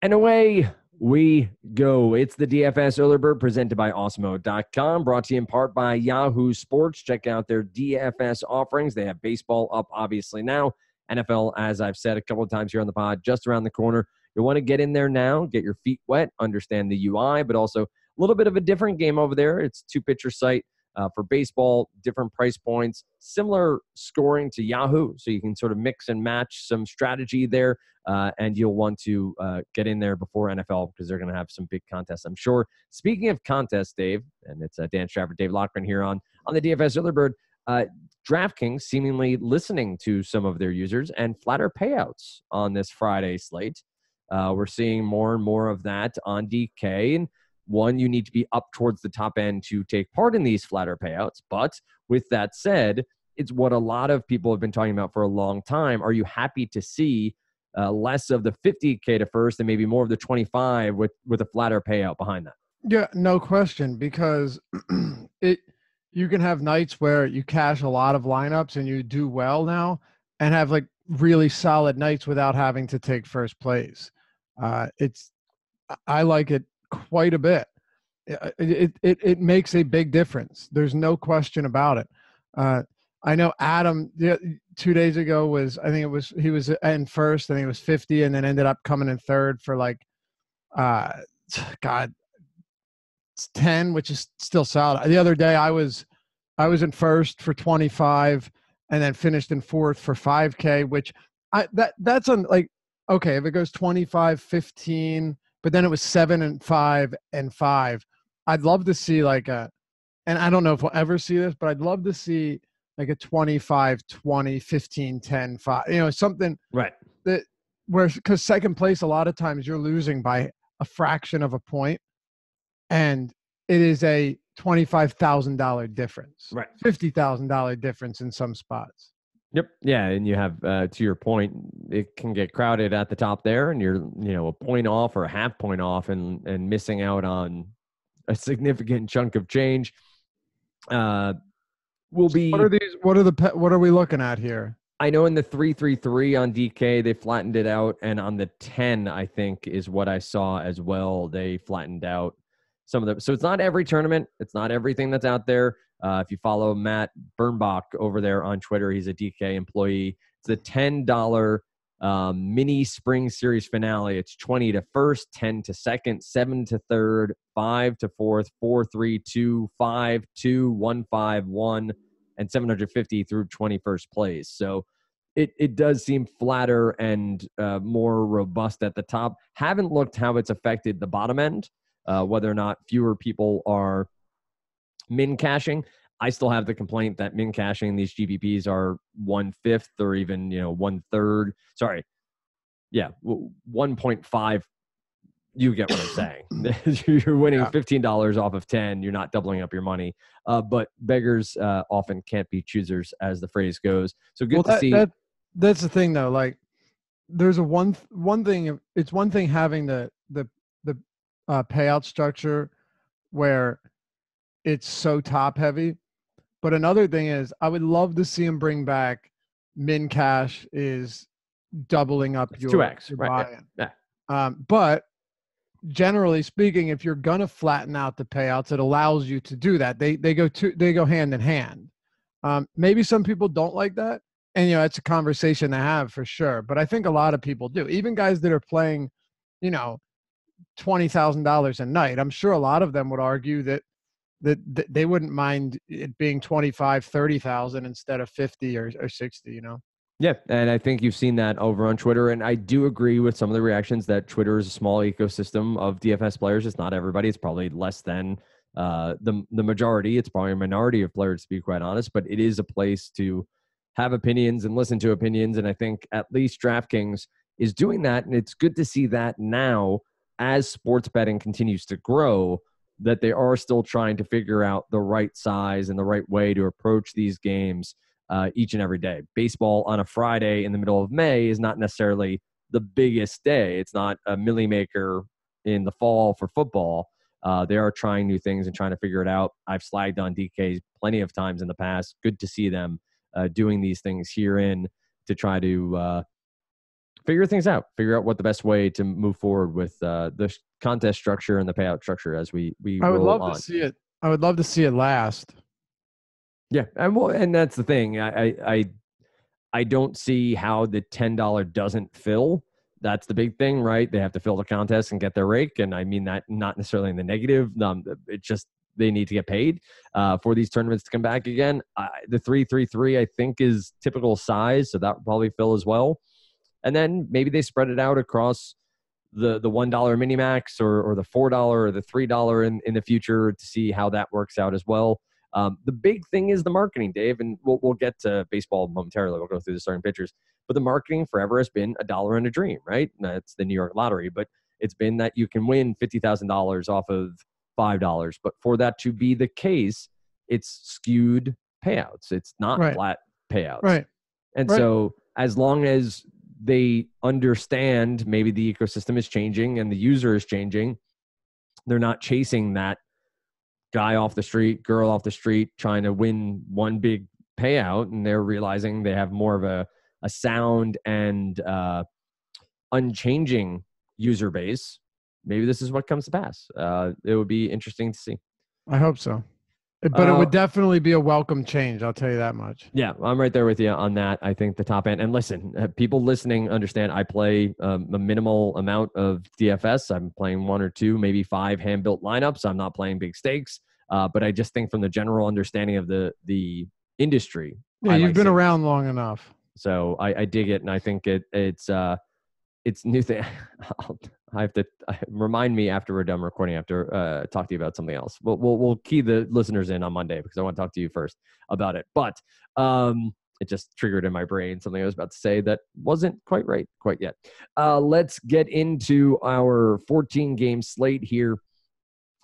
And away we go. It's the DFS Early Bird presented by Awesemo.com, brought to you in part by Yahoo Sports. Check out their DFS offerings. They have baseball up, obviously, now. NFL, as I've said a couple of times here on the pod, just around the corner. You'll want to get in there now, get your feet wet, understand the UI, but also a little bit of a different game over there. It's two-pitcher site for baseball, different price points, similar scoring to Yahoo, so you can sort of mix and match some strategy there. And you'll want to get in there before NFL because they're going to have some big contests, I'm sure. Speaking of contests, Dave, and it's Dan Stratford, Dave Lockman here on the DFS Early Bird, DraftKings seemingly listening to some of their users and flatter payouts on this Friday slate. We're seeing more and more of that on DK. And one, you need to be up towards the top end to take part in these flatter payouts. But with that said, it's what a lot of people have been talking about for a long time. Are you happy to see less of the 50K to first and maybe more of the 25 with a flatter payout behind that? Yeah, no question, because you can have nights where you cash a lot of lineups and you do well now and have like really solid nights without having to take first place. I like it quite a bit. It makes a big difference. There's no question about it. I know Adam 2 days ago he was in first, I think it was 50, and then ended up coming in third for like, it's 10, which is still solid. The other day I was in first for 25 and then finished in fourth for 5K, which that's on like, okay, if it goes 25, 15, but then it was 7 and 5 and 5. I'd love to see and I don't know if we'll ever see this, but I'd love to see like a 25, 20, 15, 10, 5, something right that because second place, a lot of times you're losing by a fraction of a point, and it is a $25,000 difference, right? $50,000 difference in some spots. Yep. Yeah. And you have, to your point, it can get crowded at the top there, and you're, a point off or a half point off and missing out on a significant chunk of change. Will be. What are we looking at here? I know in the 3-3-3 on DK, they flattened it out. And on the 10, I think is what I saw as well. They flattened out some of them. So it's not every tournament. It's not everything that's out there. If you follow Matt Birnbach over there on Twitter, he's a DK employee. It's the $10 mini spring series finale. It's 20 to first, 10 to second, 7 to third, 5 to fourth, 4-3-2, 5-2, 1-5-1, and 750 through 21st place. So it does seem flatter and more robust at the top. Haven't looked how it's affected the bottom end, whether or not fewer people are min cashing. I still have the complaint that min cashing these GPPs are 1/5 or even 1/3. Sorry, 1.5. You get what I'm saying. You're winning $15 off of 10. You're not doubling up your money. But beggars often can't be choosers, as the phrase goes. So good to see. That's the thing, though. Like, there's one thing. It's one thing having the payout structure where it's so top heavy, but another thing is I would love to see him bring back min cash is doubling up your 2x, your right? buy-in. Yeah. But generally speaking, if you're gonna flatten out the payouts, it allows you to do that. They go hand in hand. Maybe some people don't like that, and it's a conversation to have for sure. But I think a lot of people do. Even guys that are playing, $20,000 a night. I'm sure a lot of them would argue that they wouldn't mind it being 25, 30,000 instead of 50 or 60. Yeah, and I think you've seen that over on Twitter, and I do agree with some of the reactions that Twitter is a small ecosystem of DFS players. It's not everybody. It's probably less than the majority. It's probably a minority of players, to be quite honest, but it is a place to have opinions and listen to opinions, and I think at least DraftKings is doing that, and it's good to see that now as sports betting continues to grow, that they are still trying to figure out the right size and the right way to approach these games each and every day. Baseball on a Friday in the middle of May is not necessarily the biggest day. It's not a milli maker in the fall for football. They are trying new things and trying to figure it out. I've slagged on DK plenty of times in the past. Good to see them doing these things herein to try to figure things out. Figure out what the best way to move forward with the contest structure and the payout structure as we I would roll love on. to see it. I would love to see it last. Yeah, and that's the thing. I don't see how the $10 doesn't fill. That's the big thing, right? They have to fill the contest and get their rake, and I mean that not necessarily in the negative. It's just they need to get paid for these tournaments to come back again. The 333 I think is typical size, so that would probably fill as well. And then maybe they spread it out across the $1 mini max or the $4 or the $3 in the future to see how that works out as well. The big thing is the marketing, Dave, and we'll get to baseball momentarily. We'll go through the starting pitchers. But the marketing forever has been $1 and a dream, right? That's the New York lottery, but it's been that you can win $50,000 off of $5. But for that to be the case, it's skewed payouts. It's not flat payouts. Right. And so as long as they understand maybe the ecosystem is changing and the user is changing, they're not chasing that guy off the street, girl off the street, trying to win one big payout, and they're realizing they have more of a sound and unchanging user base. Maybe this is what comes to pass. It would be interesting to see. I hope so. But it would definitely be a welcome change. I'll tell you that much. Yeah, I'm right there with you on that. I think the top end. And listen, people listening understand I play a minimal amount of DFS. I'm playing 1 or 2, maybe 5 hand-built lineups. I'm not playing big stakes. But I just think from the general understanding of the industry. Yeah, you've been around long enough. So I dig it, and I think it's new thing. I have to remind me after we're done recording. After talk to you about something else. We'll key the listeners in on Monday because I want to talk to you first about it. But it just triggered in my brain something I was about to say that wasn't quite right quite yet. Let's get into our 14-game slate here.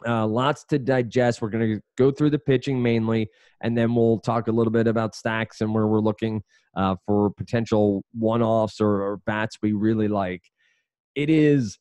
Lots to digest. We're going to go through the pitching mainly, and then we'll talk a little bit about stacks and where we're looking for potential one-offs or bats we really like. It is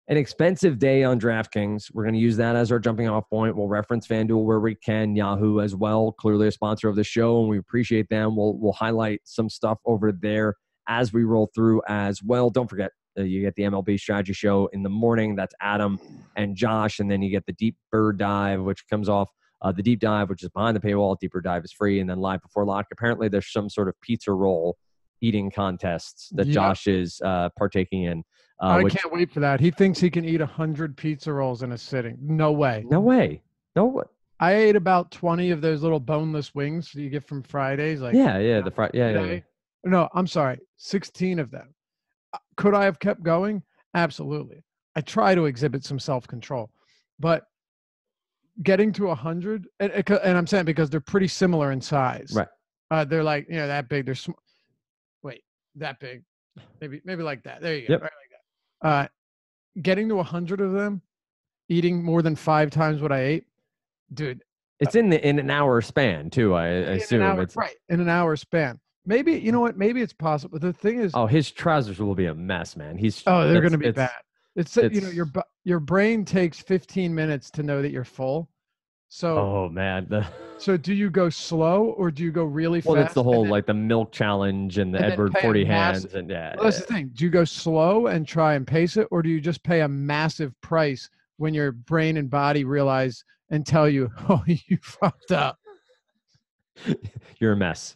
an expensive day on DraftKings. We're going to use that as our jumping off point. We'll reference FanDuel where we can, Yahoo as well, clearly a sponsor of the show, and we appreciate them. We'll highlight some stuff over there as we roll through as well. Don't forget, you get the MLB strategy show in the morning. That's Adam and Josh. And then you get the deeper dive, which comes off the deep dive, which is behind the paywall. Deeper dive is free. And then live before lock. Apparently there's some sort of pizza roll eating contests that Josh is partaking in. I can't wait for that. He thinks he can eat 100 pizza rolls in a sitting. No way. No way. No way. I ate about 20 of those little boneless wings that you get from Fridays. Like yeah. No, I'm sorry. 16 of them. Could I have kept going? Absolutely. I try to exhibit some self-control, but getting to 100, and I'm saying because they're pretty similar in size. Right. They're like, that big. They're that big. Maybe like that. There you go. Yep. Right like that. Getting to 100 of them, eating more than 5 times what I ate, dude. It's in an hour span too. I assume it's right in an hour span. Maybe, you know what? Maybe it's possible. But the thing is, his trousers will be a mess, man. They're going to be bad. It's your brain takes 15 minutes to know that you're full. So, so do you go slow or do you go really fast? Well, it's the whole the milk challenge and the Edward 40 hands and that's the thing. Do you go slow and try and pace it, or do you just pay a massive price when your brain and body realize and tell you, oh, you fucked up? You're a mess.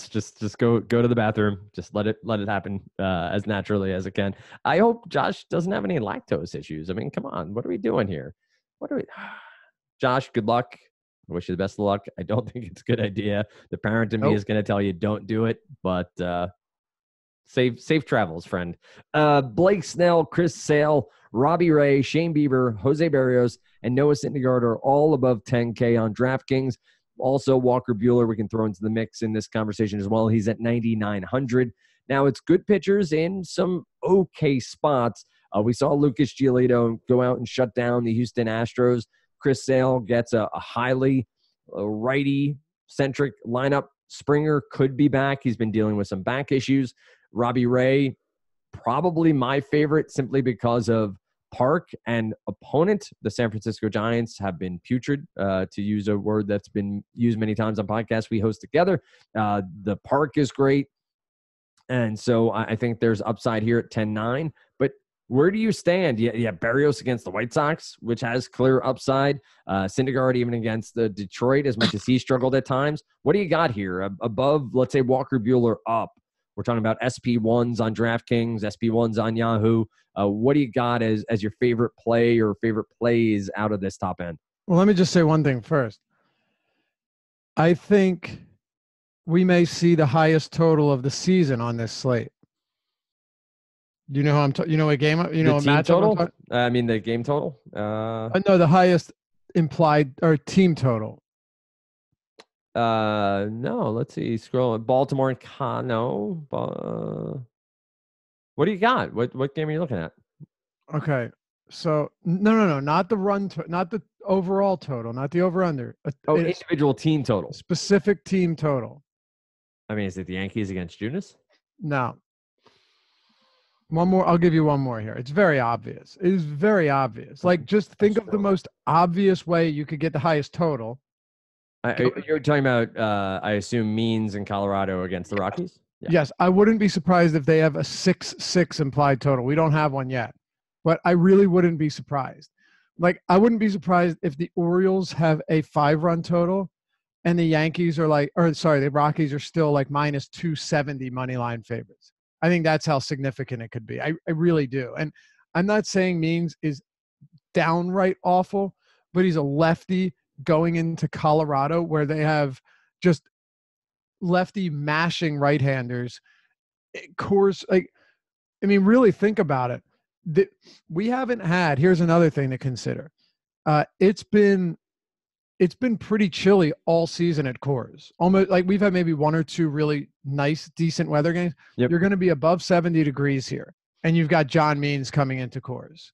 Just go to the bathroom. Just let it happen as naturally as it can. I hope Josh doesn't have any lactose issues. I mean, come on. What are we doing here? Josh, good luck. I wish you the best of luck. I don't think it's a good idea. The parent in me is going to tell you don't do it, but safe travels, friend. Blake Snell, Chris Sale, Robbie Ray, Shane Bieber, Jose Barrios, and Noah Syndergaard are all above 10K on DraftKings. Also, Walker Buehler we can throw into the mix in this conversation as well. He's at 9,900. Now, it's good pitchers in some okay spots. We saw Lucas Giolito go out and shut down the Houston Astros. Chris Sale gets a highly righty-centric lineup. Springer could be back. He's been dealing with some back issues. Robbie Ray, probably my favorite simply because of park and opponent. The San Francisco Giants have been putrid, to use a word that's been used many times on podcasts we host together. The park is great. And so I think there's upside here at 10-9. But where do you stand? Yeah, Berrios against the White Sox, which has clear upside. Syndergaard even against the Detroit, as much as he struggled at times. What do you got here? Above, let's say, Walker Buehler up. We're talking about SP1s on DraftKings, SP1s on Yahoo. What do you got as your favorite play or favorite plays out of this top end? Well, let me just say one thing first. I think we may see the highest total of the season on this slate. Do you know how you know what game? You know, the team total. I mean, the game total. No, the highest implied or team total. No. Let's see. Scroll. Baltimore and Cano. What do you got? What game are you looking at? Okay. So no, not the run, not the overall total, not the over under. Individual team total. Specific team total. I mean, is it the Yankees against Junis? No. One more. I'll give you one more here. It's very obvious. It is very obvious. Like, just think of the most obvious way you could get the highest total. You're talking about, I assume, Means in Colorado against the Rockies? Yeah. Yes. I wouldn't be surprised if they have a 6-6 implied total. We don't have one yet, but I really wouldn't be surprised. Like, I wouldn't be surprised if the Orioles have a 5-run total and the Yankees are the Rockies are still like minus 270 money line favorites. I think that's how significant it could be. I really do. And I'm not saying Means is downright awful, but he's a lefty going into Colorado where they have just lefty mashing right-handers. Course, like, I mean, really think about it. We haven't had, here's another thing to consider. It's been pretty chilly all season at Coors. Almost like we've had maybe one or two really nice, decent weather games. Yep. You're going to be above 70 degrees here, and you've got John Means coming into Coors.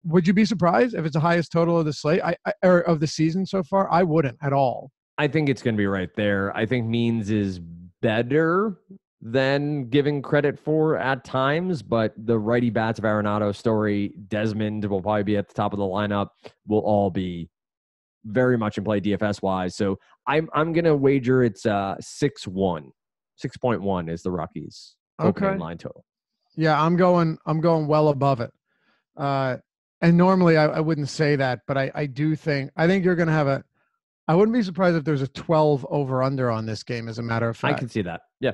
Would you be surprised if it's the highest total of the slate or of the season so far? I wouldn't at all. I think it's going to be right there. I think Means is better than giving credit for at times, but the righty bats of Arenado, Story, Desmond will probably be at the top of the lineup. Will all be very much in play DFS wise. So I'm going to wager it's 6-1. 6.1 is the Rockies opening line total. Yeah, I'm going well above it. And normally I wouldn't say that, but I think you're going to have I wouldn't be surprised if there's a 12 over under on this game, as a matter of fact. I can see that. Yeah.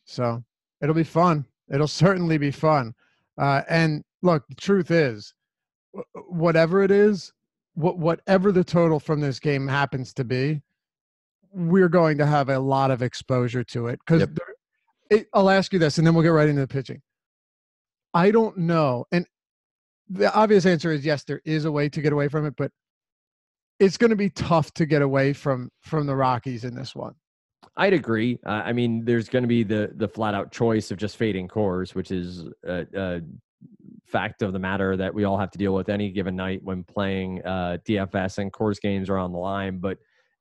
So it'll be fun. It'll certainly be fun. And look, the truth is, whatever it is, whatever the total from this game happens to be, we're going to have a lot of exposure to it. Because I'll ask you this, and then we'll get right into the pitching. I don't know. And the obvious answer is yes, there is a way to get away from it, but it's going to be tough to get away from the Rockies in this one. I'd agree. I mean, there's going to be the flat out choice of just fading Coors, which is a fact of the matter that we all have to deal with any given night when playing DFS, and Coors games are on the line. But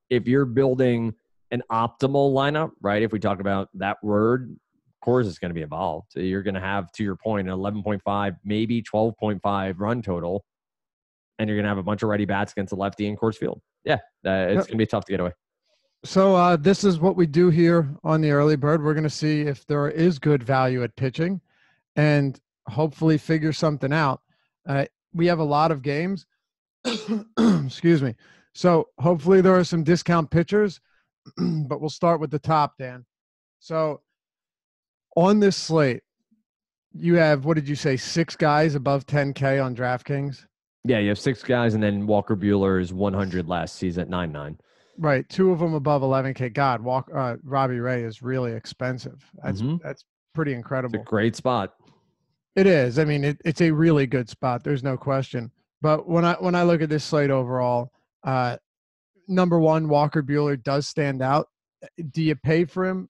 if you're building an optimal lineup, right, if we talk about that word, Coors is going to be involved. So you're going to have, to your point, an 11.5, maybe 12.5 run total, and you're going to have a bunch of righty bats against the lefty in Coors Field. Yeah, it's going to be tough to get away. So this is what we do here on the Early Bird. We're going to see if there is good value at pitching and hopefully figure something out. We have a lot of games. Excuse me. So hopefully there are some discount pitchers, but we'll start with the top, Dan. So on this slate, you have, what did you say, 6 guys above 10K on DraftKings? Yeah, you have 6 guys, and then Walker Buehler is 100 last season at 9.9. Right, 2 of them above 11K. God, Robbie Ray is really expensive. That's pretty incredible. It's a great spot. It is. I mean, it's a really good spot. There's no question. But when I look at this slate overall, number one, Walker Buehler does stand out. Do you pay for him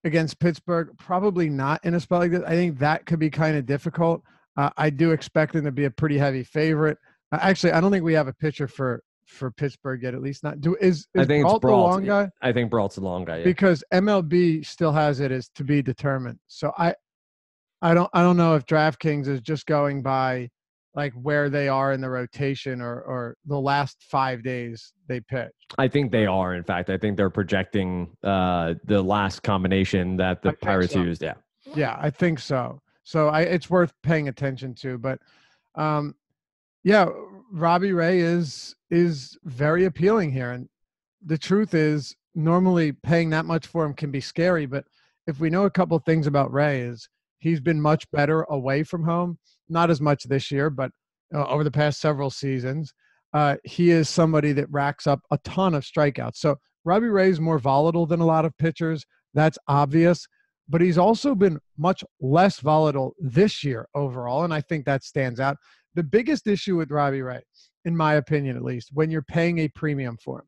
against Pittsburgh? Probably not in a spot like this. I think that could be kind of difficult. I do expect him to be a pretty heavy favorite. Actually, I don't think we have a pitcher for Pittsburgh yet, at least not. I think Brault the long guy? I think Brault's the long guy, yeah. Because MLB still has it as to be determined. So I don't know if DraftKings is just going by like where they are in the rotation or the last 5 days they pitched? I think they are. In fact, I think they're projecting the last combination that the Pirates used. Yeah. Yeah, I think so. So it's worth paying attention to. But yeah, Robbie Ray is very appealing here. And the truth is, normally paying that much for him can be scary. But if we know a couple of things about Ray, is he's been much better away from home. Not as much this year, but over the past several seasons. He is somebody that racks up a ton of strikeouts. So Robbie Ray is more volatile than a lot of pitchers. That's obvious. But he's also been much less volatile this year overall, and I think that stands out. The biggest issue with Robbie Ray, in my opinion at least, when you're paying a premium for him,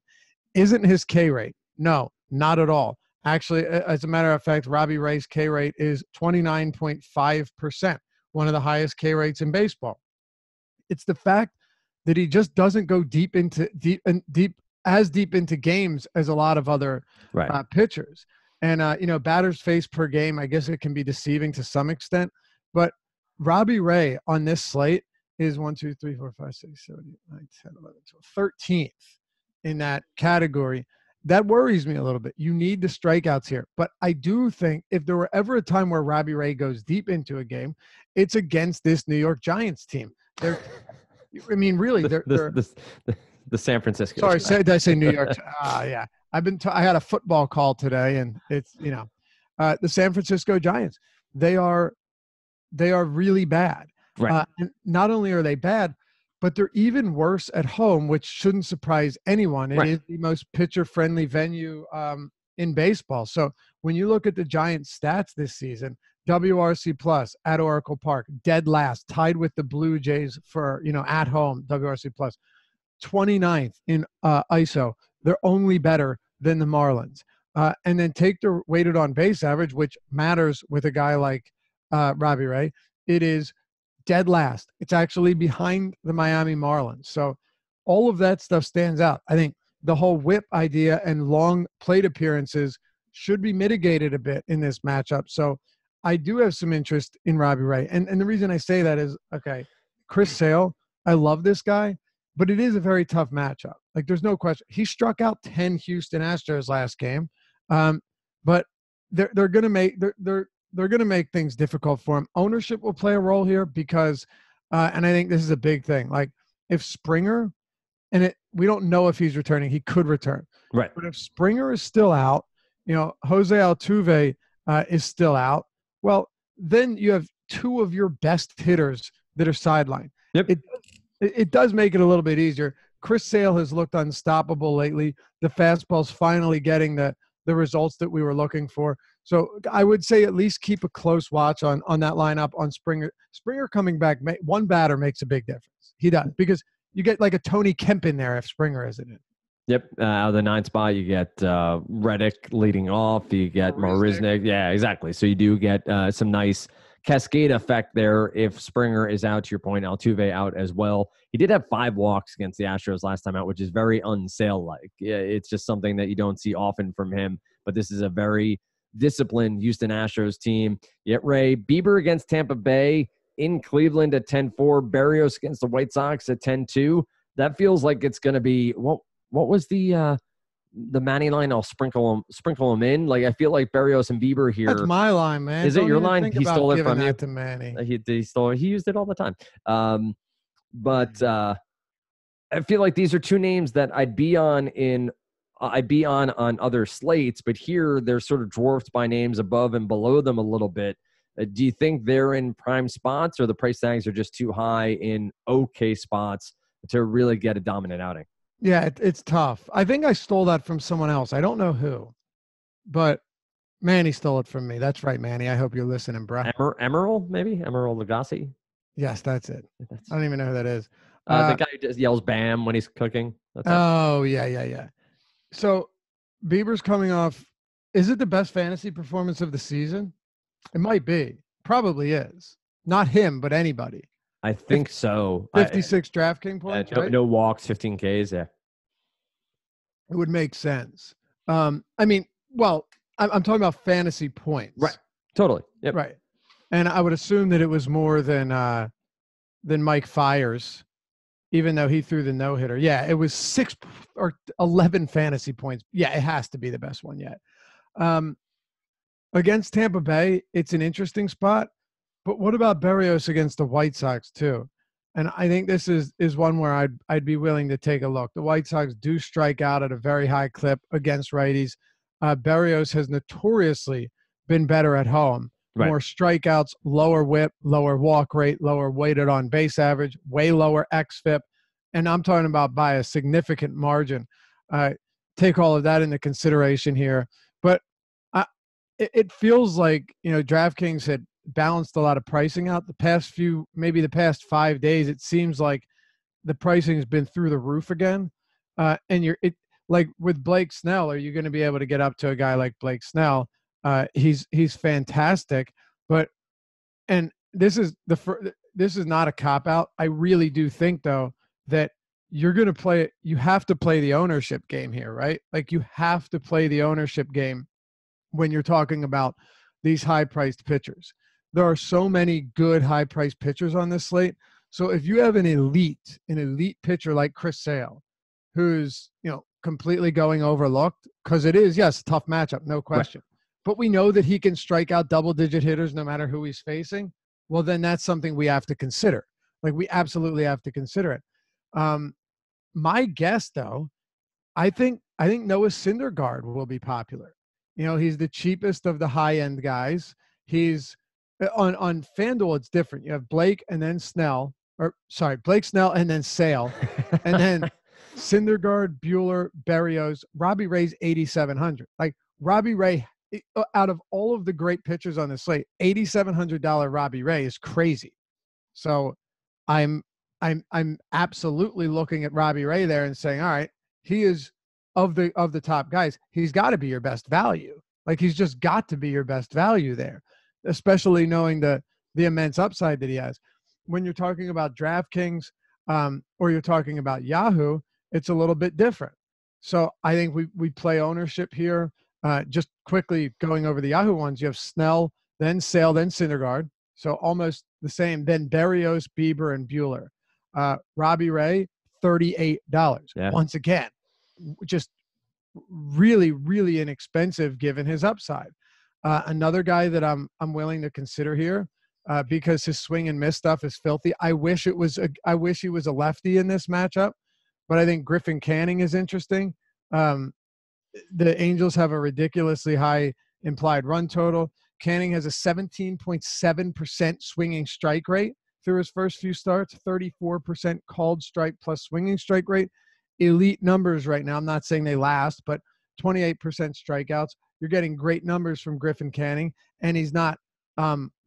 isn't his K rate. No, not at all. Actually, as a matter of fact, Robbie Ray's K rate is 29.5%, one of the highest K rates in baseball. It's the fact that he just doesn't go deep into games as a lot of other pitchers. And, batters faced per game, I guess it can be deceiving to some extent. But Robbie Ray on this slate is 1, 2, 3, 4, 5, 6, 7, 8, 9, 10, 11, 12, 13th in that category. That worries me a little bit. You need the strikeouts here. But I do think if there were ever a time where Robbie Ray goes deep into a game, it's against this New York Giants team. Really, they're the San Francisco. Sorry, did I say New York? Yeah. I had a football call today, and it's the San Francisco Giants. They are really bad. Right. And not only are they bad, but they're even worse at home, which shouldn't surprise anyone. It is the most pitcher-friendly venue in baseball. So when you look at the Giants' stats this season, WRC plus at Oracle Park, dead last, tied with the Blue Jays for at home WRC plus, 29th in ISO. They're only better than the Marlins. And then take the weighted on base average, which matters with a guy like Robbie Ray. It is dead last. It's actually behind the Miami Marlins. So all of that stuff stands out. I think the whole whip idea and long plate appearances should be mitigated a bit in this matchup. So I do have some interest in Robbie Ray. And the reason I say that is, okay, Chris Sale, I love this guy, but it is a very tough matchup. Like, there's no question. He struck out 10 Houston Astros last game. But they're going to make things difficult for him. Ownership will play a role here because, and I think this is a big thing. Like, if Springer, we don't know if he's returning. He could return. Right. But if Springer is still out, José Altuve is still out, well, then you have two of your best hitters that are sidelined. Yep. It does make it a little bit easier. Chris Sale has looked unstoppable lately. The fastball's finally getting the results that we were looking for. So I would say at least keep a close watch on that lineup on Springer. Springer coming back, one batter makes a big difference. He does, because you get like a Tony Kemp in there if Springer isn't in. Yep. Out of the 9th spot, you get Reddick leading off. You get Marisnik. Yeah, exactly. So you do get some nice cascade effect there if Springer is out. To your point, Altuve out as well. He did have 5 walks against the Astros last time out, which is very unsale-like. It's just something that you don't see often from him. But this is a very disciplined Houston Astros team. Yet Ray, Bieber against Tampa Bay, in Cleveland at 10-4, Berrios against the White Sox at 10-2. That feels like it's going to be what was the Manny line? I'll sprinkle them in. Like, I feel like Berrios and Bieber here. That's my line, man. Is it your line? He stole it from you. To Manny. He used it all the time. But I feel like these are two names that I'd be on other slates, but here they're sort of dwarfed by names above and below them a little bit. Do you think they're in prime spots, or the price tags are just too high in okay spots to really get a dominant outing? Yeah, it's tough. I think I stole that from someone else. I don't know who, but Manny stole it from me. That's right, Manny. I hope you're listening, bro. Emerald, maybe? Emerald Lagasse? Yes, that's it. I don't even know who that is. The guy who just yells "Bam" when he's cooking. Yeah. So Bieber's coming off. Is it the best fantasy performance of the season? It might be. Probably is. Not him, but anybody. I think so. 56 DraftKings points, right? No walks, 15 Ks, yeah. It would make sense. I'm talking about fantasy points. Right. Totally. Yep. Right. And I would assume that it was more than than Mike Fiers, even though he threw the no-hitter. Yeah, it was 6 or 11 fantasy points. Yeah, it has to be the best one yet. Against Tampa Bay, it's an interesting spot. But what about Berrios against the White Sox too? And I think this is one where I'd be willing to take a look. The White Sox do strike out at a very high clip against righties. Berrios has notoriously been better at home. Right. More strikeouts, lower whip, lower walk rate, lower weighted on base average, way lower xFIP. And I'm talking about by a significant margin. Take all of that into consideration here. But it feels like, DraftKings had balanced a lot of pricing out the past maybe the past 5 days. It seems like the pricing has been through the roof again. And like with Blake Snell, are you going to be able to get up to a guy like Blake Snell? He's fantastic, and this is not a cop out. I really do think though that you have to play the ownership game here, right? Like you have to play the ownership game when you're talking about these high-priced pitchers. There are so many good high-priced pitchers on this slate. So if you have an elite pitcher like Chris Sale, who's, completely going overlooked, because it is, yes, a tough matchup, no question. Right. But we know that he can strike out double-digit hitters no matter who he's facing. Well, then that's something we have to consider. Like, we absolutely have to consider it. My guess, though, I think Noah Syndergaard will be popular. He's the cheapest of the high-end guys. He's on FanDuel, it's different. You have Blake and then Snell, Blake Snell and then Sale, and then Syndergaard, Buehler, Berrios, Robbie Ray's 8,700. Like Robbie Ray, out of all of the great pitchers on the slate, $8,700 Robbie Ray is crazy. So I'm absolutely looking at Robbie Ray there and saying, all right, he is of the top guys. He's got to be your best value. Like he's just got to be your best value there, especially knowing the immense upside that he has. When you're talking about DraftKings or you're talking about Yahoo, it's a little bit different. So I think we play ownership here. Just quickly going over the Yahoo ones, you have Snell, then Sale, then Syndergaard. So almost the same. Then Berrios, Bieber, and Buehler. Robbie Ray, $38. Yeah. Once again, just really, really inexpensive given his upside. Another guy that I'm willing to consider here because his swing and miss stuff is filthy. I wish he was a lefty in this matchup, but I think Griffin Canning is interesting. The Angels have a ridiculously high implied run total. Canning has a 17.7% swinging strike rate through his first few starts, 34% called strike plus swinging strike rate. Elite numbers right now. I'm not saying they last, but 28% strikeouts. You're getting great numbers from Griffin Canning, and he's not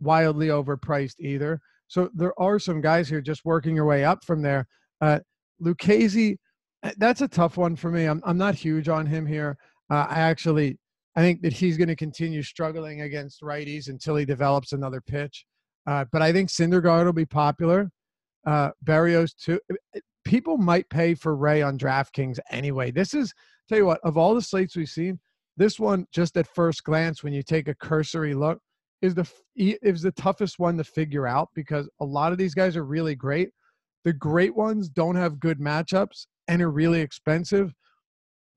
wildly overpriced either. So there are some guys here just working your way up from there. Lucchesi, that's a tough one for me. I'm not huge on him here. I think that he's going to continue struggling against righties until he develops another pitch. But I think Syndergaard will be popular. Berrios too. People might pay for Ray on DraftKings anyway. Tell you what, of all the slates we've seen, this one, just at first glance, when you take a cursory look, is the toughest one to figure out because a lot of these guys are really great. The great ones don't have good matchups and are really expensive.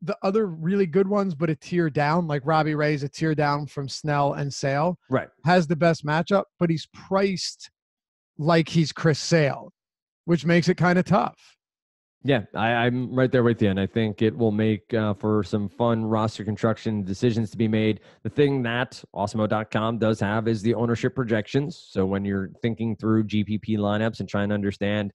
The other really good ones, but a tier down, like Robbie Ray's a tier down from Snell and Sale, right, has the best matchup, but he's priced like he's Chris Sale, which makes it kind of tough. Yeah, I'm right there with you, and I think it will make for some fun roster construction decisions to be made. The thing that Awesemo.com does have is the ownership projections. So when you're thinking through GPP lineups and trying to understand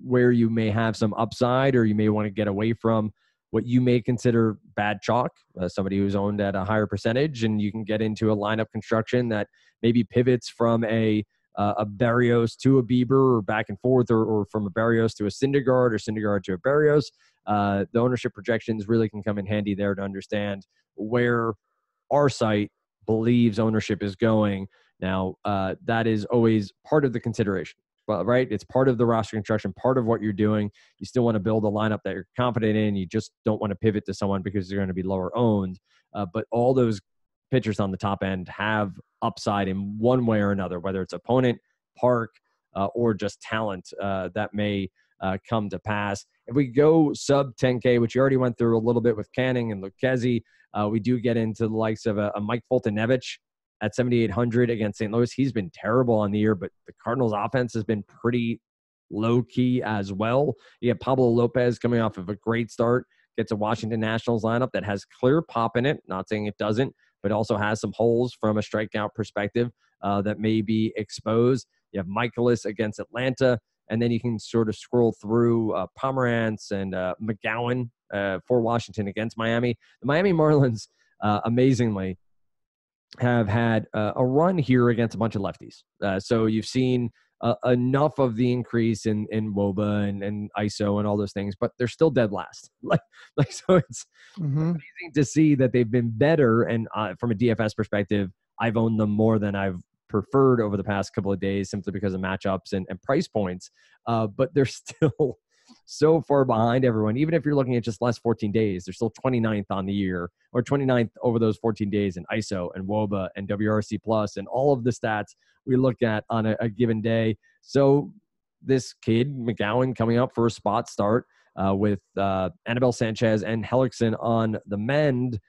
where you may have some upside or you may want to get away from what you may consider bad chalk, somebody who's owned at a higher percentage, and you can get into a lineup construction that maybe pivots from a Berrios to a Bieber or back and forth, or from a Berrios to a Syndergaard or Syndergaard to a Berrios. The ownership projections really can come in handy there to understand where our site believes ownership is going. Now, that is always part of the consideration, right? It's part of the roster construction, part of what you're doing. You still want to build a lineup that you're confident in. You just don't want to pivot to someone because they're going to be lower owned. But all those pitchers on the top end have upside in one way or another, whether it's opponent, park, or just talent that may come to pass. If we go sub 10K, which you already went through a little bit with Canning and Lucchesi, we do get into the likes of a Mike Fultonevich at 7,800 against St. Louis. He's been terrible on the year, but the Cardinals' offense has been pretty low-key as well. You have Pablo Lopez coming off of a great start, gets a Washington Nationals lineup that has clear pop in it, not saying it doesn't, but also has some holes from a strikeout perspective that may be exposed. You have Michaelis against Atlanta, and then you can sort of scroll through Pomerantz and McGowan for Washington against Miami. The Miami Marlins, amazingly, have had a run here against a bunch of lefties. So you've seen enough of the increase in WOBA and ISO and all those things, but they're still dead last. So it's amazing to see that they've been better. And from a DFS perspective, I've owned them more than I've preferred over the past couple of days simply because of matchups and price points. But they're still so far behind everyone. Even if you're looking at just last 14 days, they're still 29th on the year, or 29th over those 14 days in ISO and WOBA and WRC plus and all of the stats we look at on a given day. So this kid, McGowan, coming up for a spot start with Aníbal Sánchez and Hellickson on the mend,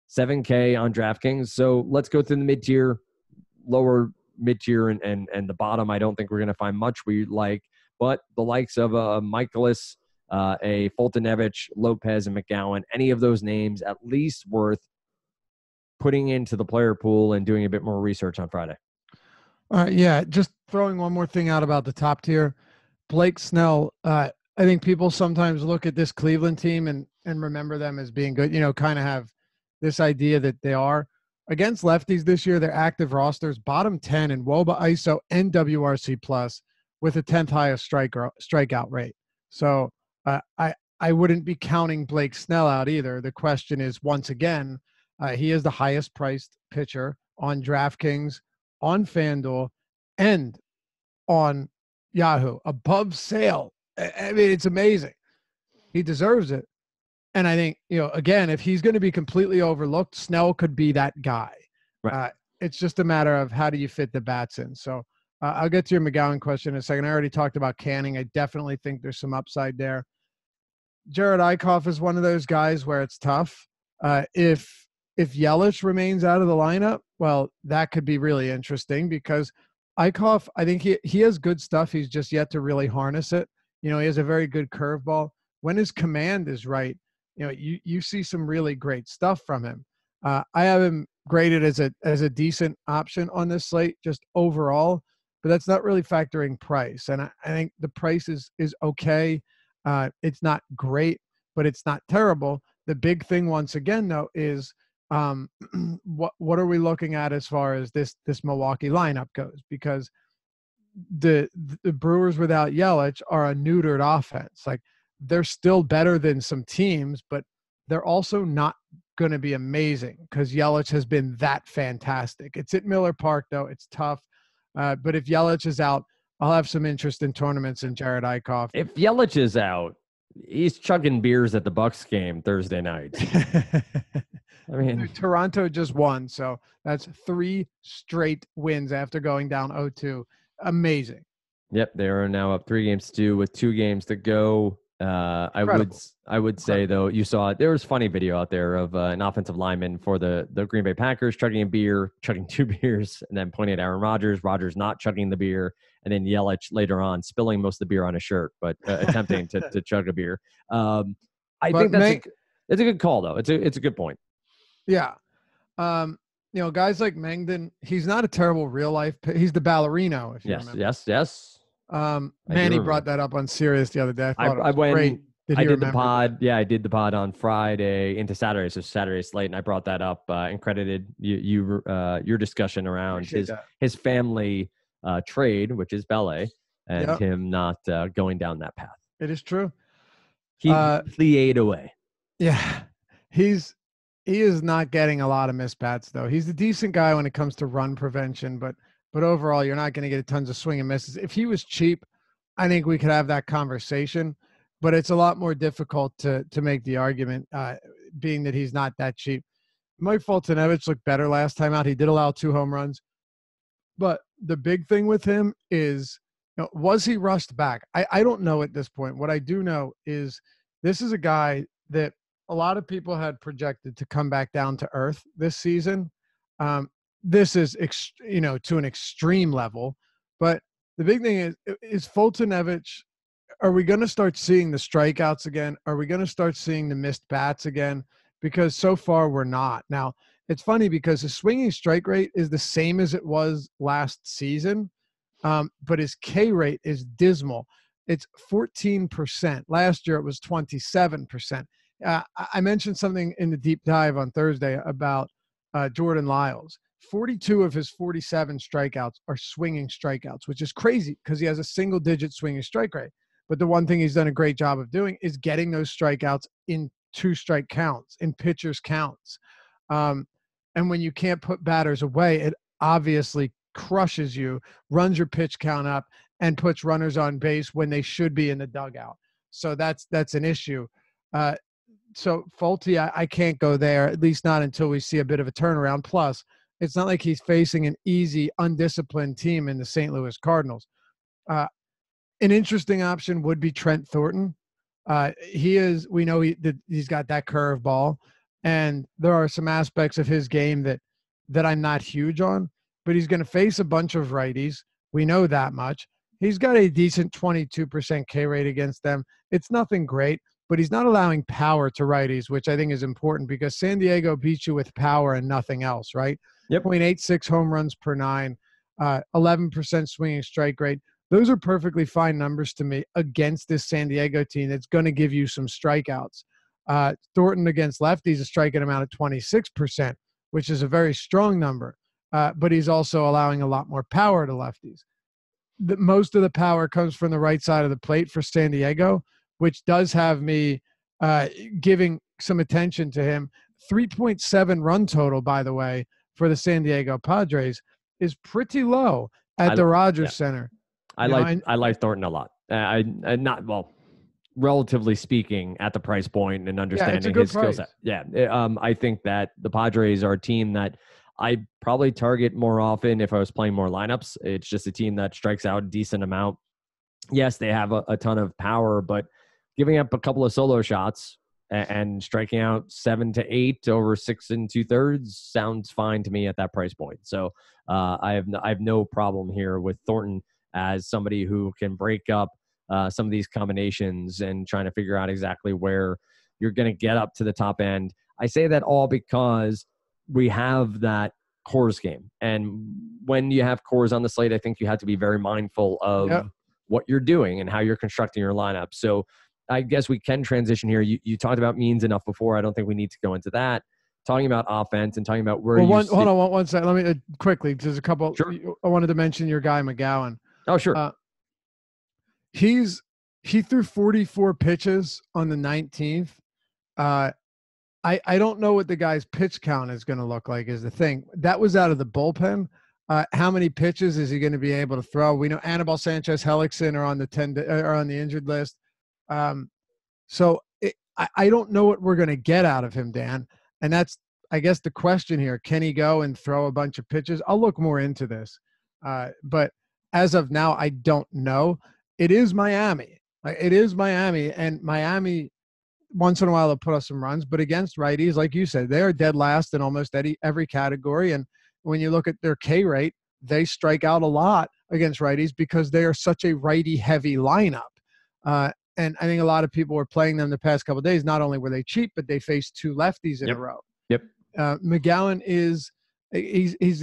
7K on DraftKings. So let's go through the mid-tier, lower mid-tier, and the bottom. I don't think we're going to find much we like, but the likes of a Michaelis, a Fultonevich, Lopez, and McGowan, any of those names at least worth putting into the player pool and doing a bit more research on Friday. Yeah, just throwing one more thing out about the top tier. Blake Snell, I think people sometimes look at this Cleveland team and remember them as being good, kind of have this idea that they are. Against lefties this year, their active rosters, bottom 10 in WOBA, ISO, and WRC plus with a 10th highest strikeout rate. So I wouldn't be counting Blake Snell out either. The question is, once again, he is the highest priced pitcher on DraftKings, on FanDuel, and on Yahoo, above Sale. I mean, it's amazing. He deserves it. And I think, again, if he's going to be completely overlooked, Snell could be that guy. Right. It's just a matter of how do you fit the bats in. So I'll get to your McGowan question in a second. I already talked about Canning. I definitely think there's some upside there. Jared Eichhoff is one of those guys where it's tough. If Yelich remains out of the lineup, well, that could be really interesting because Eichhoff, I think he has good stuff. He's just yet to really harness it. He has a very good curveball. When his command is right, you see some really great stuff from him. I have him graded as a decent option on this slate, just overall, but that's not really factoring price. And I think the price is okay. It's not great, but it's not terrible. The big thing, once again, though, is what are we looking at as far as this Milwaukee lineup goes? Because the Brewers without Yelich are a neutered offense. Like, they're still better than some teams, but they're also not going to be amazing because Yelich has been that fantastic. It's at Miller Park, though. It's tough. But if Yelich is out, I'll have some interest in tournaments in Jared Eichhoff. If Yelich is out, he's chugging beers at the Bucks game Thursday night. I mean, Toronto just won, so that's 3 straight wins after going down 0-2. Amazing. Yep, they are now up 3-2 with 2 games to go. I would say, though, you saw there was a funny video out there of an offensive lineman for the Green Bay Packers chugging a beer, chugging 2 beers, and then pointing at Aaron Rodgers not chugging the beer, and then Yelich later on spilling most of the beer on his shirt, but attempting to chug a beer. I think that's a good call, though. It's a good point. Yeah. Guys like Mengden, he's not a terrible real life. He's the ballerino, if you remember. Yes. Manny brought that up on Sirius the other day. I did the pod. Yeah, I did the pod on Friday into Saturday, so Saturday slate, and I brought that up and credited your discussion around his family trade, which is ballet, and him not going down that path. It is true. He ate away. Yeah, he is not getting a lot of missed bats, though. He's a decent guy when it comes to run prevention, but overall, you're not going to get tons of swing and misses. If he was cheap, I think we could have that conversation, but it's a lot more difficult to make the argument, being that he's not that cheap. Mike Fultonevich looked better last time out. He did allow 2 home runs, but the big thing with him is Now, was he rushed back? I don't know at this point. What I do know is this is a guy that a lot of people had projected to come back down to earth this season. This is, to an extreme level. But the big thing is Fultonevich, are we going to start seeing the strikeouts again? Are we going to start seeing the missed bats again? Because so far we're not. Now, it's funny because his swinging strike rate is the same as it was last season. But his K rate is dismal. It's 14%. Last year it was 27%. I mentioned something in the deep dive on Thursday about Jordan Lyles. 42 of his 47 strikeouts are swinging strikeouts, which is crazy because he has a single-digit swinging strike rate. But the one thing he's done a great job of doing is getting those strikeouts in 2-strike counts, in pitchers' counts. And when you can't put batters away, it obviously crushes you, runs your pitch count up, and puts runners on base when they should be in the dugout. So that's an issue. So Fulte, I can't go there, at least not until we see a bit of a turnaround. Plus, it's not like he's facing an easy, undisciplined team in the St. Louis Cardinals. An interesting option would be Trent Thornton. We know he's got that curveball, and there are some aspects of his game that I'm not huge on, but he's going to face a bunch of righties. We know that much. He's got a decent 22% K rate against them. It's nothing great, but he's not allowing power to righties, which I think is important because San Diego beats you with power and nothing else, right? Yep. 0.86 home runs per 9, 11% swinging strike rate. Those are perfectly fine numbers to me against this San Diego team that's going to give you some strikeouts. Thornton against lefties is striking him out at 26%, which is a very strong number, but he's also allowing a lot more power to lefties. Most of the power comes from the right side of the plate for San Diego, which does have me giving some attention to him. 3.7 run total, by the way, for the San Diego Padres is pretty low at the Rogers Center. I like Thornton a lot. Relatively speaking, at the price point and understanding his skill set. Yeah, I think that the Padres are a team that I probably target more often if I was playing more lineups. It's just a team that strikes out a decent amount. Yes, they have a ton of power, but giving up a couple of solo shots and striking out 7 to 8 over 6 2/3 sounds fine to me at that price point. So I have no problem here with Thornton as somebody who can break up some of these combinations and trying to figure out exactly where you're going to get up to the top end. I say that all because we have that Coors game. And when you have Coors on the slate, I think you have to be very mindful of what you're doing and how you're constructing your lineup. So I guess we can transition here. You talked about means enough before. I don't think we need to go into that. Talking about offense and talking about where hold on one second. Let me quickly, there's a couple. Sure. I wanted to mention your guy, McGowan. Oh, sure. He threw 44 pitches on the 19th. I don't know what the guy's pitch count is going to look like is the thing. That was out of the bullpen. How many pitches is he going to be able to throw? We know Aníbal Sánchez, Hellickson are on the injured list. So I don't know what we're going to get out of him, Dan. And that's, I guess, the question here. Can he go and throw a bunch of pitches? I'll look more into this. But as of now, I don't know. It is Miami. And Miami, once in a while, they'll put up some runs. But against righties, like you said, they are dead last in almost every category. And when you look at their K rate, they strike out a lot against righties because they are such a righty-heavy lineup. And I think a lot of people were playing them the past couple of days. Not only were they cheap, but they faced 2 lefties in a row. Yep. McGowan he's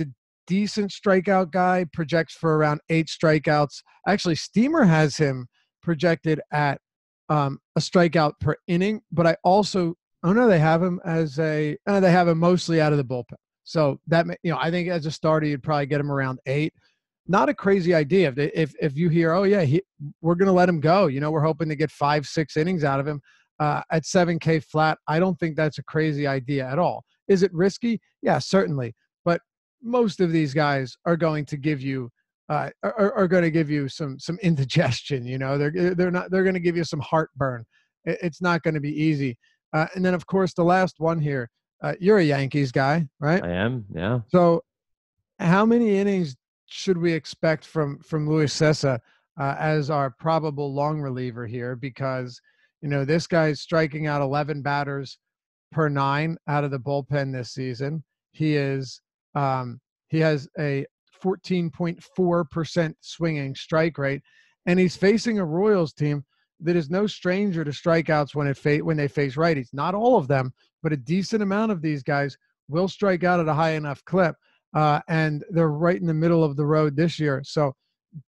a decent strikeout guy, projects for around 8 strikeouts. Actually, Steamer has him projected at a strikeout per inning, but they have him they have him mostly out of the bullpen. So that, I think as a starter, you'd probably get him around 8. Not a crazy idea. If you hear, we're going to let him go. We're hoping to get 5-6 innings out of him at 7K flat. I don't think that's a crazy idea at all. Is it risky? Yeah, certainly. But most of these guys are going to give you some indigestion. They're going to give you some heartburn. It's not going to be easy. And then of course the last one here. You're a Yankees guy, right? I am. Yeah. So how many innings should we expect from Luis Cessa as our probable long reliever here because, this guy's striking out 11 batters per 9 out of the bullpen this season. He has a 14.4% swinging strike rate, and he's facing a Royals team that is no stranger to strikeouts when they face righties. Not all of them, but a decent amount of these guys will strike out at a high enough clip, and they're right in the middle of the road this year. So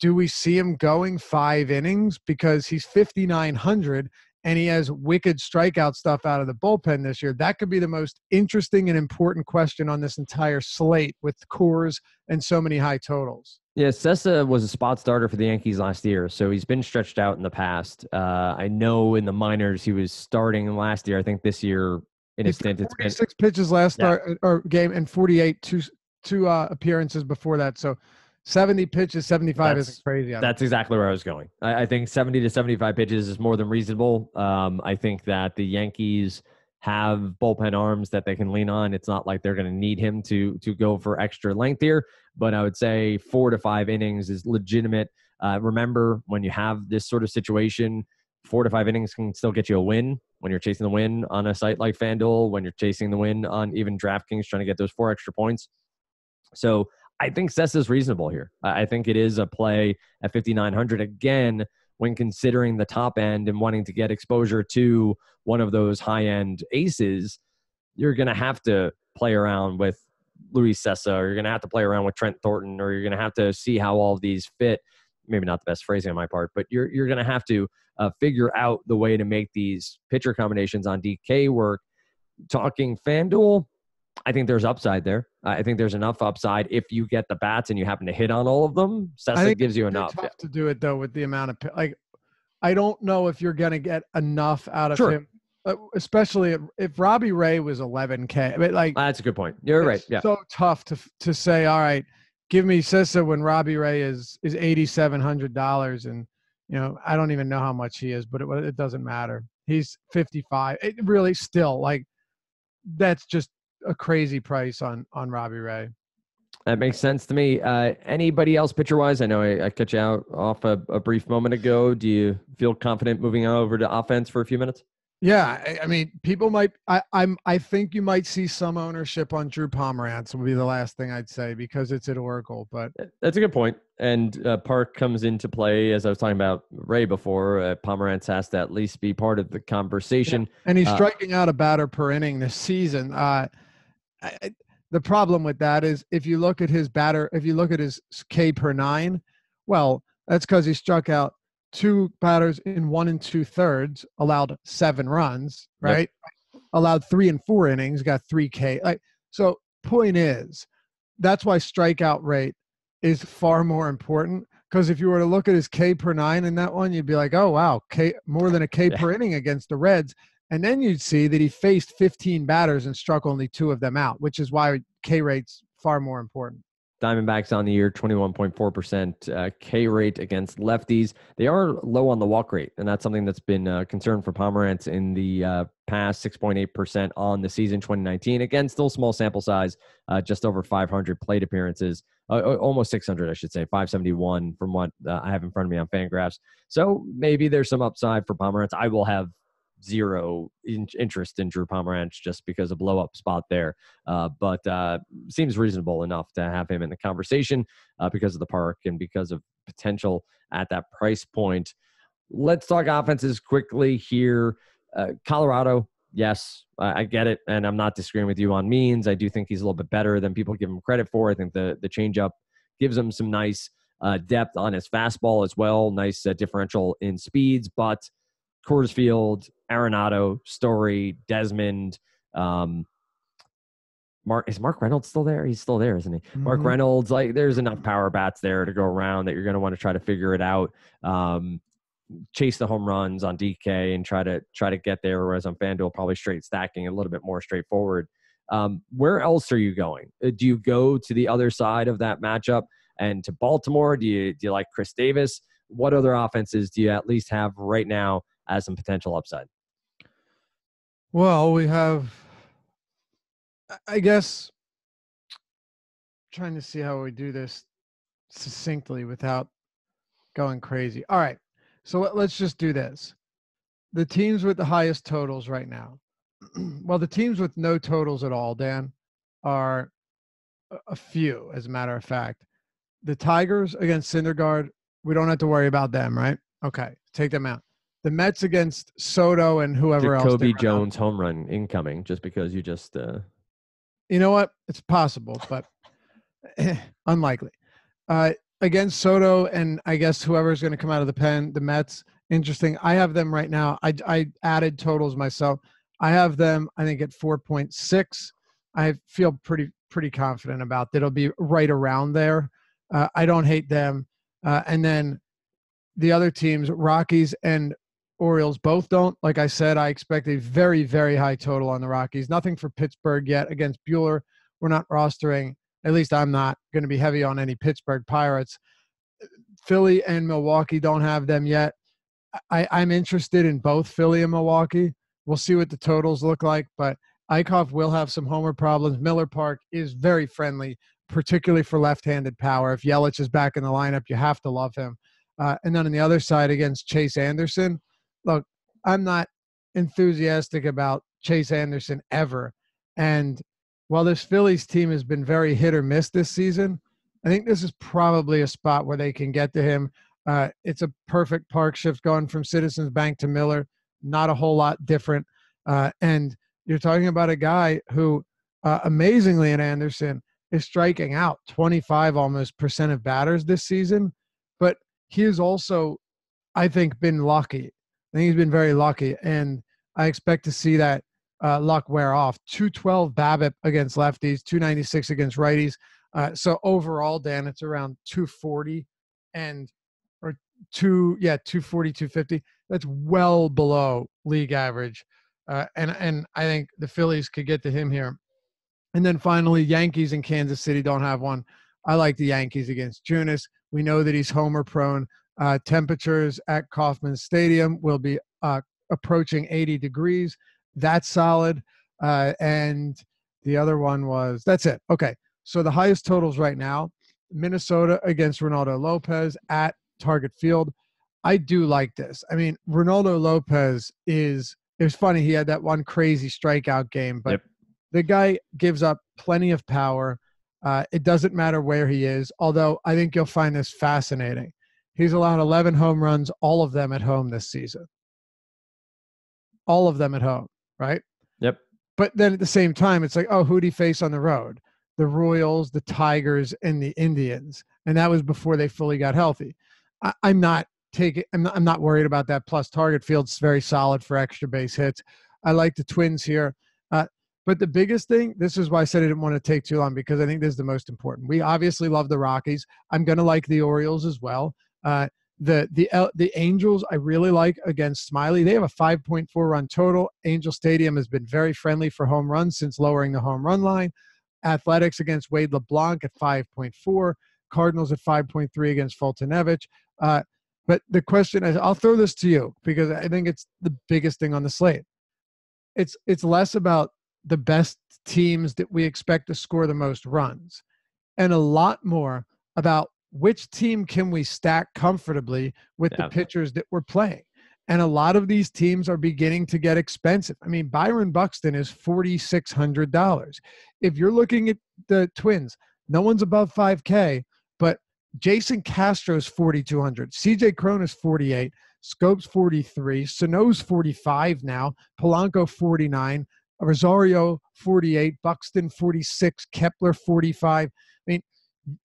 do we see him going 5 innings because he's 5,900 and he has wicked strikeout stuff out of the bullpen this year? That could be the most interesting and important question on this entire slate with cores and so many high totals. Yeah, Sessa was a spot starter for the Yankees last year, so he's been stretched out in the past. I know in the minors he was starting last year. I think this year in his stint, it's been 46 pitches last start or game and 48 two appearances before that. So 70 pitches, 75 isn't crazy. That's exactly where I was going. I think 70 to 75 pitches is more than reasonable. I think that the Yankees have bullpen arms that they can lean on. It's not like they're going to need him to go for extra length here, but I would say 4 to 5 innings is legitimate. Remember, when you have this sort of situation, 4 to 5 innings can still get you a win when you're chasing the win on a site like FanDuel, when you're chasing the win on even DraftKings, trying to get those 4 extra points. So I think Sessa is reasonable here. I think it is a play at 5,900. Again, when considering the top end and wanting to get exposure to one of those high-end aces, you're going to have to play around with Luis Sessa, or you're going to have to play around with Trent Thornton, or you're going to have to see how all of these fit. Maybe not the best phrasing on my part, but you're going to have to figure out the way to make these pitcher combinations on DK work. Talking FanDuel, I think there's upside there. I think there's enough upside if you get the bats and you happen to hit on all of them. Sessa gives you enough. It's tough to do it though with the amount of I don't know if you're going to get enough out of him, especially if Robbie Ray was 11K. I mean, that's a good point. You're right. Yeah. So tough to say. All right, give me Sessa when Robbie Ray is $8,700, and I don't even know how much he is, but it doesn't matter. He's 55. It really still that's just a crazy price on Robbie Ray. That makes sense to me. Anybody else pitcher-wise? I know I cut you out off a brief moment ago. Do you feel confident moving over to offense for a few minutes? Yeah, I mean, people might. I think you might see some ownership on Drew Pomerantz. Would be the last thing I'd say because it's at Oracle. But that's a good point. And Park comes into play, as I was talking about Ray before. Pomerantz has to at least be part of the conversation. Yeah. And he's striking out a batter per inning this season. The problem with that is if you look at his K per 9, well, that's because he struck out 2 batters in 1 2/3, allowed 7 runs, right? Yep. Allowed 3 and 4 innings, got 3 K. So point is, that's why strikeout rate is far more important. Because if you were to look at his K per 9 in that one, you'd be like, oh wow, more than a K per inning against the Reds. And then you'd see that he faced 15 batters and struck only 2 of them out, which is why K rate's far more important. Diamondbacks on the year, 21.4% K rate against lefties. They are low on the walk rate, and that's something that's been a concern for Pomerantz in the past. 6.8% on the season 2019. Again, still small sample size, just over 500 plate appearances. Almost 600, I should say, 571 from what I have in front of me on Fangraphs. So maybe there's some upside for Pomerantz. I will have zero interest in Drew Pomerantz just because of blow up spot there. But seems reasonable enough to have him in the conversation because of the park and because of potential at that price point. Let's talk offenses quickly here. Colorado, yes, I get it. And I'm not disagreeing with you on Means. I do think he's a little bit better than people give him credit for. I think the changeup gives him some nice depth on his fastball as well. Nice differential in speeds, but Coors Field, Arenado, Story, Desmond, is Mark Reynolds still there? He's still there, isn't he? Mm-hmm. Mark Reynolds, there's enough power bats there to go around that you're going to want to try to figure it out. Chase the home runs on DK and try to get there, whereas on FanDuel, probably straight stacking, a little bit more straightforward. Where else are you going? Do you go to the other side of that matchup and to Baltimore? Do you like Chris Davis? What other offenses do you at least have right now as some potential upside? Well, we have, I guess, trying to see how we do this succinctly without going crazy. All right. So let's just do this. The teams with the highest totals right now. Well, the teams with no totals at all, Dan, are a few, as a matter of fact. The Tigers against Syndergaard, we don't have to worry about them, right? Okay, take them out. The Mets against Soto and whoever else. Jacoby Jones home run incoming, just because you just. You know what? It's possible, but unlikely. Against Soto and I guess whoever's going to come out of the pen, the Mets. Interesting. I have them right now. I added totals myself. I have them, I think, at 4.6. I feel pretty confident about that. It'll be right around there. I don't hate them. And then the other teams, Rockies and Orioles, both don't. Like I said, I expect a very, very high total on the Rockies. Nothing for Pittsburgh yet against Buehler. We're not rostering. At least I'm not going to be heavy on any Pittsburgh Pirates. Philly and Milwaukee don't have them yet. I'm interested in both Philly and Milwaukee. We'll see what the totals look like, but Eichhoff will have some homer problems. Miller Park is very friendly, particularly for left-handed power. If Yelich is back in the lineup, you have to love him. And then on the other side against Chase Anderson, look, I'm not enthusiastic about Chase Anderson ever. And while this Phillies team has been very hit or miss this season, I think this is probably a spot where they can get to him. It's a perfect park shift going from Citizens Bank to Miller. Not a whole lot different. And you're talking about a guy who, amazingly in Anderson, is striking out 25 almost % of batters this season. But he has also, I think, been lucky. I think he's been very lucky. And I expect to see that luck wear off. 212 BABIP against lefties, 296 against righties. So overall, Dan, it's around 240 and 240, 250. That's well below league average. And I think the Phillies could get to him here. And then finally, Yankees and Kansas City don't have one. I like the Yankees against Junis. We know that he's homer prone. Temperatures at Kauffman Stadium will be approaching 80 degrees. That's solid. And the other one was, that's it. Okay. So the highest totals right now, Minnesota against Ronaldo Lopez at Target Field. I do like this. I mean, Ronaldo Lopez it was funny. He had that one crazy strikeout game, but the guy gives up plenty of power. It doesn't matter where he is, although I think you'll find this fascinating. He's allowed 11 home runs, all of them at home this season. All of them at home, right? Yep. But then at the same time, it's like, oh, who'd he face on the road? The Royals, the Tigers, and the Indians. And that was before they fully got healthy. I'm not worried about that. Plus, Target Field's very solid for extra base hits. I like the Twins here. But the biggest thing, this is why I said I didn't want to take too long, because I think this is the most important. We obviously love the Rockies. I'm going to like the Orioles as well. The Angels, I really like against Smiley. They have a 5.4 run total. Angel Stadium has been very friendly for home runs since lowering the home run line. Athletics against Wade LeBlanc at 5.4. Cardinals at 5.3 against Fultonevich. But the question is, I'll throw this to you because I think it's the biggest thing on the slate. It's less about the best teams that we expect to score the most runs and a lot more about which team can we stack comfortably with the pitchers that we're playing. And a lot of these teams are beginning to get expensive. I mean, Byron Buxton is $4,600. If you're looking at the Twins, no one's above 5K, but Jason Castro's 4,200. CJ Cron is 48. Scope's 43. Sano's 45 now. Polanco 49. Rosario 48. Buxton 46. Kepler 45. I mean,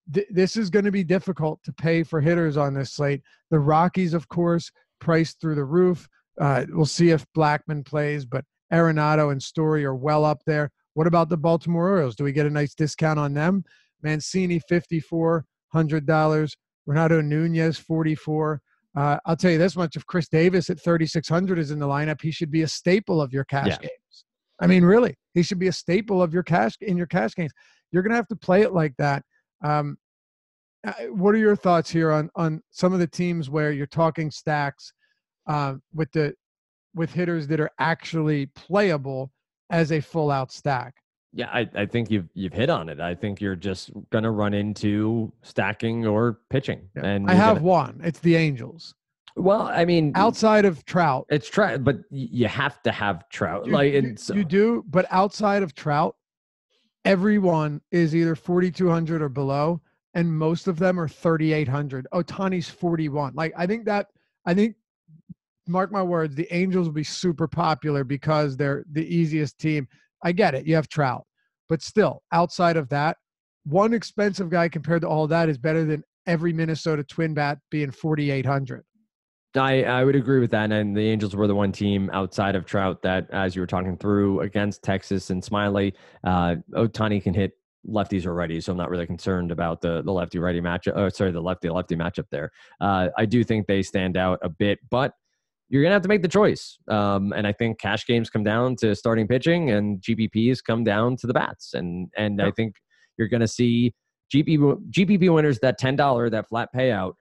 this is going to be difficult to pay for hitters on this slate. The Rockies, of course, priced through the roof. We'll see if Blackmon plays, but Arenado and Story are well up there. What about the Baltimore Orioles? Do we get a nice discount on them? Mancini, $5,400. Renato Nunez, $44. I'll tell you this much. If Chris Davis at $3,600 is in the lineup, he should be a staple of your cash games. I mean, really, he should be a staple of your cash games. You're going to have to play it like that. What are your thoughts here on some of the teams where you're talking stacks with hitters that are actually playable as a full out stack? Yeah, I think you've hit on it. I think you're just gonna run into stacking or pitching, Yeah. and I you're have gonna. one. It's the Angels. Well, I mean, Outside of Trout, it's Trout, but you have to have Trout. you, Like, you, and you so do, but outside of Trout, everyone is either 4,200 or below, and most of them are 3,800. Otani's 41. Like, I think, mark my words, the Angels will be super popular because they're the easiest team. I get it. You have Trout, but still, outside of that, one expensive guy compared to all that is better than every Minnesota Twin bat being 4,800. I would agree with that. And the Angels were the one team outside of Trout that, as you were talking through against Texas and Smiley, Otani can hit lefties or righties, so I'm not really concerned about the lefty righty matchup. Oh, sorry, the lefty lefty matchup there. I do think they stand out a bit, but you're gonna have to make the choice. And I think cash games come down to starting pitching, and GPPs come down to the bats. And I Yep. think you're gonna see GPP winners, that $10, that flat payout.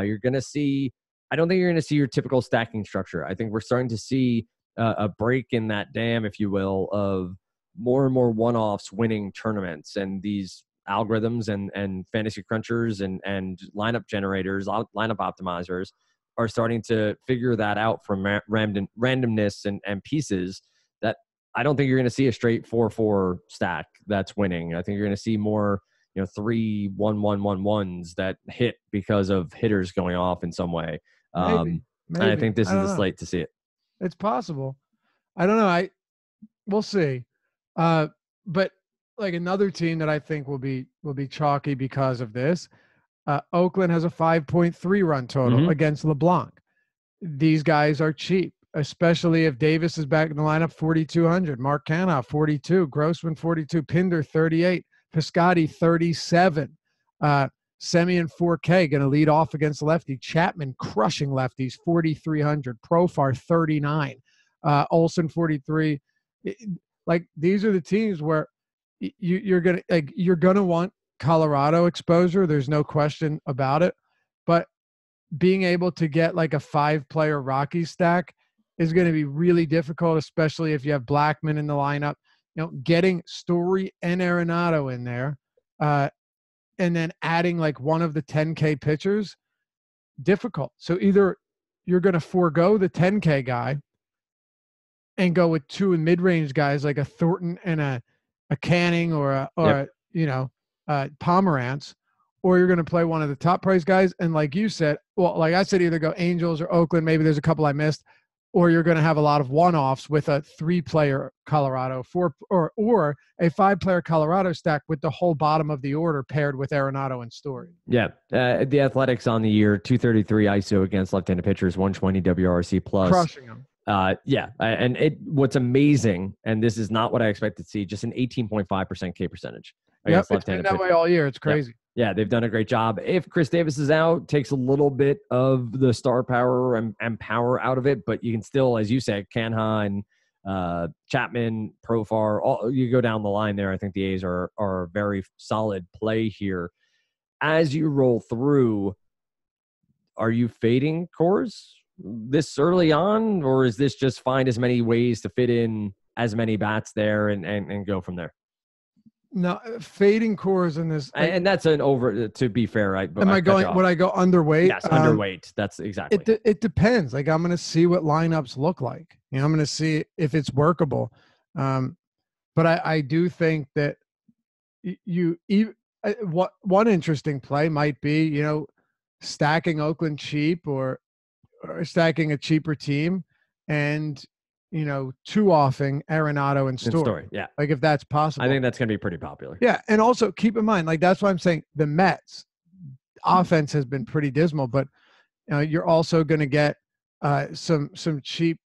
You're gonna see. I don't think you're going to see your typical stacking structure. I think we're starting to see a break in that dam, if you will, of more and more one-offs winning tournaments, and these algorithms and fantasy crunchers and lineup generators, lineup optimizers are starting to figure that out from randomness and pieces that I don't think you're going to see a straight 4-4 stack that's winning. I think you're going to see more, 3-1-1-1-1s that hit because of hitters going off in some way. Maybe, And I maybe. think this I is don't the know. slate to see it. It's possible. I don't know. We'll see. But like another team that I think will be chalky because of this. Oakland has a 5.3 run total Mm-hmm. against LeBlanc. These guys are cheap, especially if Davis is back in the lineup. 4,200. Mark Canha 42. Grossman 42. Pinder 38. Piscotty 37. Semien 4K going to lead off against lefty. Chapman crushing lefties 4,300. Profar 39. Olsen 43. Like these are the teams where you're gonna want Colorado exposure. There's no question about it. But being able to get like a 5-player Rocky stack is going to be really difficult, especially if you have Blackmon in the lineup. Getting Story and Arenado in there, and then adding like one of the 10K pitchers, difficult. So either you're going to forego the 10K guy and go with 2 mid-range guys like a Thornton and a Canning or Yep. Pomerantz, or you're going to play one of the top price guys. And like you said, well, like I said, either go Angels or Oakland. Maybe there's a couple I missed, or you're going to have a lot of one-offs with a 3-player Colorado, or a 5-player Colorado stack with the whole bottom of the order paired with Arenado and Story. Yeah. The Athletics on the year, 233 ISO against left-handed pitchers, 120 WRC plus. Crushing them. And what's amazing, and this is not what I expected to see, just an 18.5% K percentage against Yep, it's been left-handed that pitchers. way all year. It's crazy. Yeah, they've done a great job. If Chris Davis is out, takes a little bit of the star power and power out of it, but you can still, as you said, Canha and Chapman, Profar, you go down the line there. I think the A's are a very solid play here. As you roll through, are you fading Coors this early on, or is this just find as many ways to fit in as many bats there and go from there? No, fading Coors in this, And that's an over. To be fair, right? am I going? Would I go underweight? Yes, underweight. That's exactly. It depends. Like I'm going to see what lineups look like. I'm going to see if it's workable. But I do think that one interesting play might be stacking Oakland cheap or stacking a cheaper team and 2-offing Arenado and Story. Yeah. Like if that's possible. I think that's going to be pretty popular. Yeah. And also keep in mind, like that's why I'm saying the Mets offense has been pretty dismal, but you're also going to get some cheap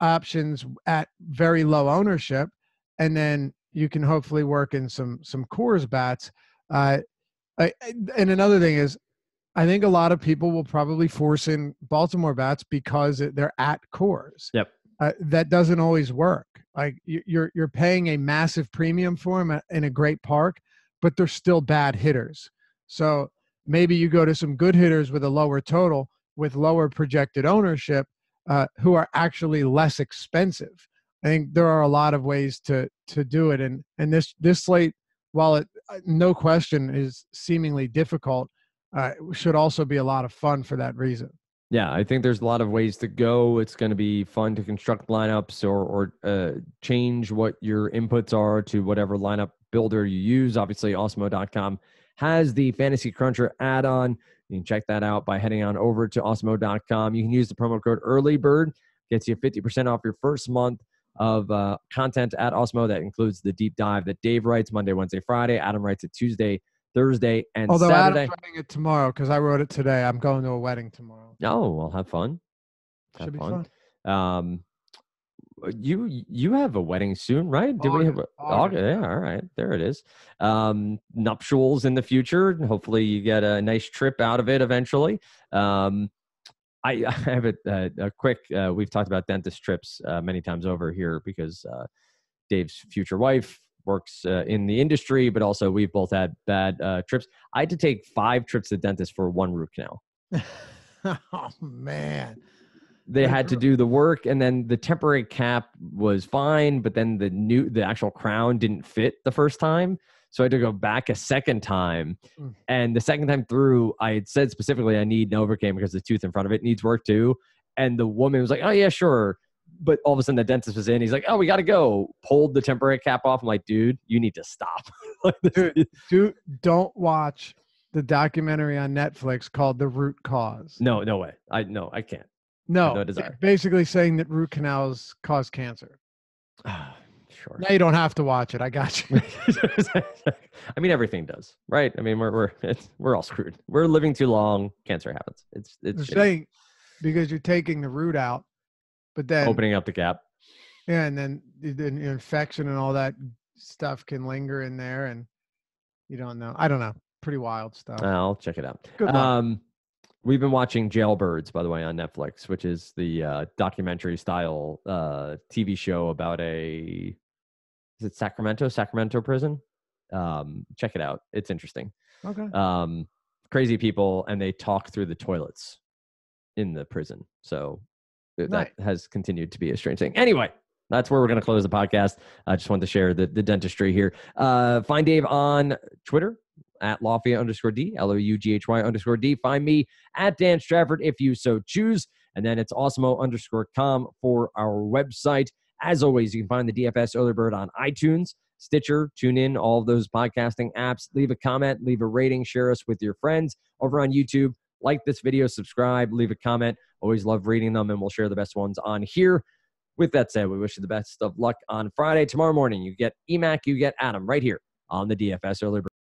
options at very low ownership. And then you can hopefully work in some Coors bats. And another thing is, I think a lot of people will probably force in Baltimore bats because they're at Coors. Yep. That doesn't always work. Like you're paying a massive premium for them in a great park, but they're still bad hitters. So maybe you go to some good hitters with a lower total, with lower projected ownership, who are actually less expensive. I think there are a lot of ways to do it, and this slate, while it no question is seemingly difficult, should also be a lot of fun for that reason. Yeah, I think there's a lot of ways to go. It's going to be fun to construct lineups or change what your inputs are to whatever lineup builder you use. Obviously, Awesemo.com has the Fantasy Cruncher add-on. You can check that out by heading on over to Awesemo.com. You can use the promo code EARLYBIRD. Gets you 50% off your first month of content at Awesemo. That includes the deep dive that Dave writes Monday, Wednesday, Friday. Adam writes it Tuesday, Thursday, and Although Saturday. Adam's writing it tomorrow because I wrote it today. I'm going to a wedding tomorrow. Oh, well, have fun. Should be fun. You have a wedding soon, right? Do we have August? Yeah, all right, there it is. Nuptials in the future. Hopefully, you get a nice trip out of it eventually. I have a quick. We've talked about dentist trips many times over here because Dave's future wife works in the industry, but also we've both had bad trips. I had to take 5 trips to the dentist for 1 root canal. Oh man. They had to do the work, and then the temporary cap was fine, but then the actual crown didn't fit the first time. So I had to go back a second time. And the second time through, I had said specifically I need Novocaine because the tooth in front of it needs work too. And the woman was like, oh yeah, sure. But all of a sudden the dentist was in. He's like, oh, we got to go. Pulled the temporary cap off. I'm like, dude, you need to stop. Dude, don't watch the documentary on Netflix called The Root Cause. No way. I can't. No basically saying that root canals cause cancer. Sure. Now you don't have to watch it. I got you. I mean, everything does, right? I mean, we're all screwed. We're living too long. Cancer happens. It's saying because you're taking the root out, but then opening up the cap. Yeah, and then the infection and all that stuff can linger in there, and you don't know. I don't know. Pretty wild stuff. I'll check it out. Good luck. We've been watching Jailbirds, by the way, on Netflix, which is the documentary style TV show about is it Sacramento prison? Check it out. It's interesting. Okay. Crazy people, and they talk through the toilets in the prison. So that has continued to be a strange thing. Anyway, that's where we're going to close the podcast. I just wanted to share the dentistry here. Find Dave on Twitter at Lafayette_D, LOUGHY_D. Find me at Dan Strafford if you so choose. And then it's Awesemo_com for our website. As always, you can find the DFS Early Bird on iTunes, Stitcher, TuneIn, all of those podcasting apps. Leave a comment, leave a rating, share us with your friends over on YouTube. Like this video, subscribe, leave a comment. Always love reading them, and we'll share the best ones on here. With that said, we wish you the best of luck on Friday. Tomorrow morning, you get EMAC, you get Adam right here on the DFS Early Bird.